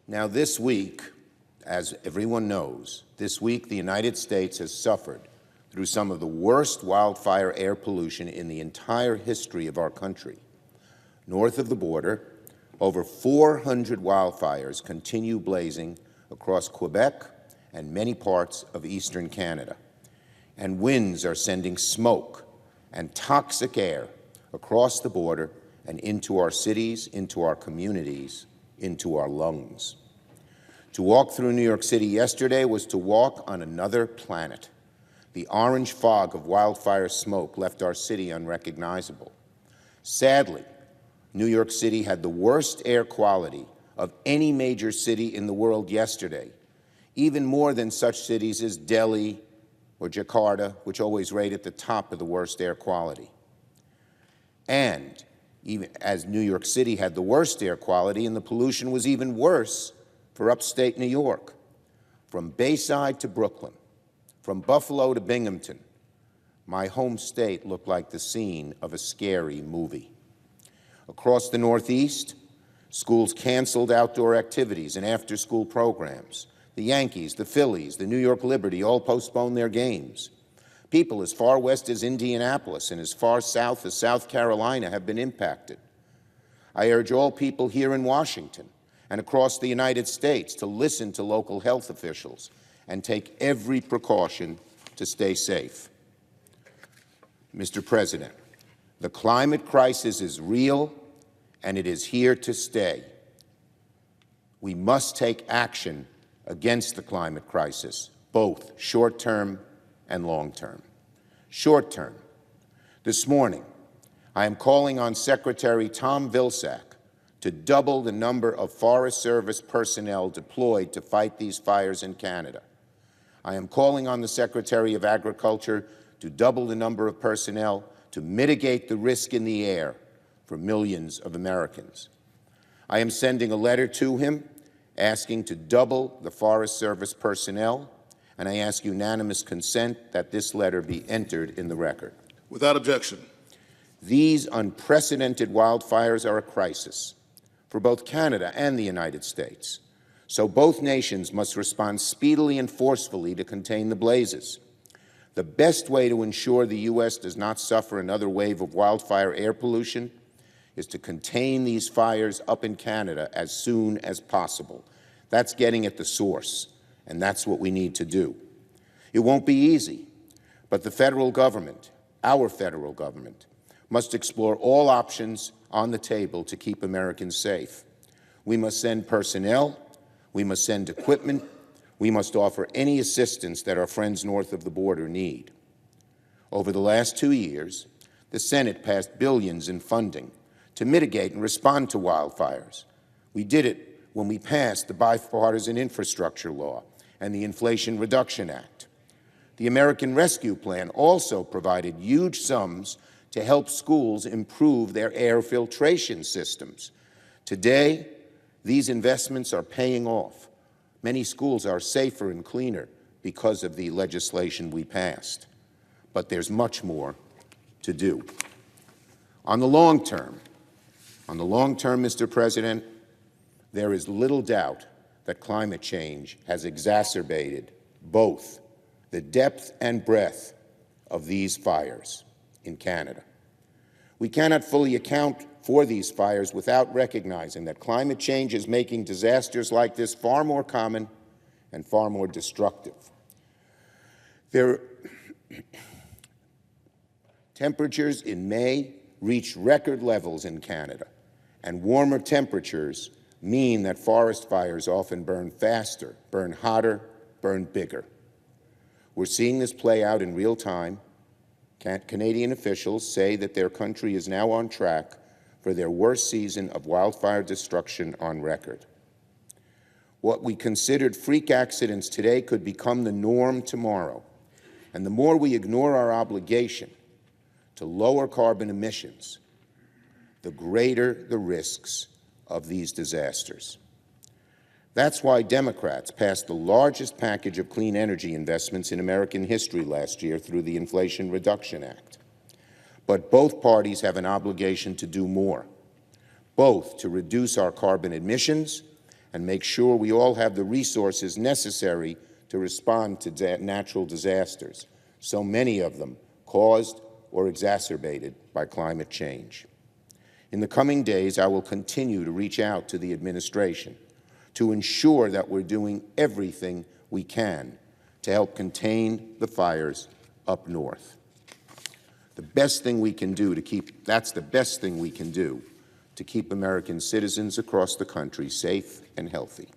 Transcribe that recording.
Now, this week, as everyone knows, this week the United States has suffered through some of the worst wildfire air pollution in the entire history of our country. North of the border, over 400 wildfires continue blazing across Quebec and many parts of eastern Canada. And winds are sending smoke and toxic air across the border and into our cities, into our communities, into our lungs. To walk through New York City yesterday was to walk on another planet. The orange fog of wildfire smoke left our city unrecognizable. Sadly, New York City had the worst air quality of any major city in the world yesterday, even more than such cities as Delhi or Jakarta, which always rate at the top of the worst air quality. And even as New York City had the worst air quality, and the pollution was even worse for upstate New York, from Bayside to Brooklyn, from Buffalo to Binghamton, my home state looked like the scene of a scary movie. Across the Northeast, schools canceled outdoor activities and after-school programs. The Yankees, the Phillies, the New York Liberty all postponed their games. People as far west as Indianapolis and as far south as South Carolina have been impacted. I urge all people here in Washington and across the United States to listen to local health officials and take every precaution to stay safe. Mr. President, the climate crisis is real and it is here to stay. We must take action against the climate crisis, both short-term and long-term. Short-term. This morning, I am calling on Secretary Tom Vilsack to double the number of Forest Service personnel deployed to fight these fires in Canada. I am calling on the Secretary of Agriculture to double the number of personnel to mitigate the risk in the air for millions of Americans. I am sending a letter to him asking to double the Forest Service personnel, and I ask unanimous consent that this letter be entered in the record. Without objection. These unprecedented wildfires are a crisis for both Canada and the United States. So both nations must respond speedily and forcefully to contain the blazes. The best way to ensure the U.S. does not suffer another wave of wildfire air pollution is to contain these fires up in Canada as soon as possible. That's getting at the source, and that's what we need to do. It won't be easy, but the federal government, our federal government, must explore all options on the table to keep Americans safe. We must send personnel, we must send equipment, we must offer any assistance that our friends north of the border need. Over the last 2 years, the Senate passed billions in funding to mitigate and respond to wildfires. We did it when we passed the Bipartisan Infrastructure Law and the Inflation Reduction Act. The American Rescue Plan also provided huge sums to help schools improve their air filtration systems. Today, these investments are paying off. Many schools are safer and cleaner because of the legislation we passed. But there's much more to do. On the long term, Mr. President, there is little doubt that climate change has exacerbated both the depth and breadth of these fires in Canada. We cannot fully account for these fires without recognizing that climate change is making disasters like this far more common and far more destructive. Temperatures in May reached record levels in Canada, and warmer temperatures mean that forest fires often burn faster, burn hotter, burn bigger. We're seeing this play out in real time. Canadian officials say that their country is now on track for their worst season of wildfire destruction on record. What we considered freak accidents today could become the norm tomorrow. And the more we ignore our obligation to lower carbon emissions, the greater the risks of these disasters. That's why Democrats passed the largest package of clean energy investments in American history last year through the Inflation Reduction Act. But both parties have an obligation to do more, both to reduce our carbon emissions and make sure we all have the resources necessary to respond to natural disasters, so many of them caused or exacerbated by climate change. In the coming days, I will continue to reach out to the administration to ensure that we're doing everything we can to help contain the fires up north. The best thing we can do that's the best thing we can do to keep American citizens across the country safe and healthy.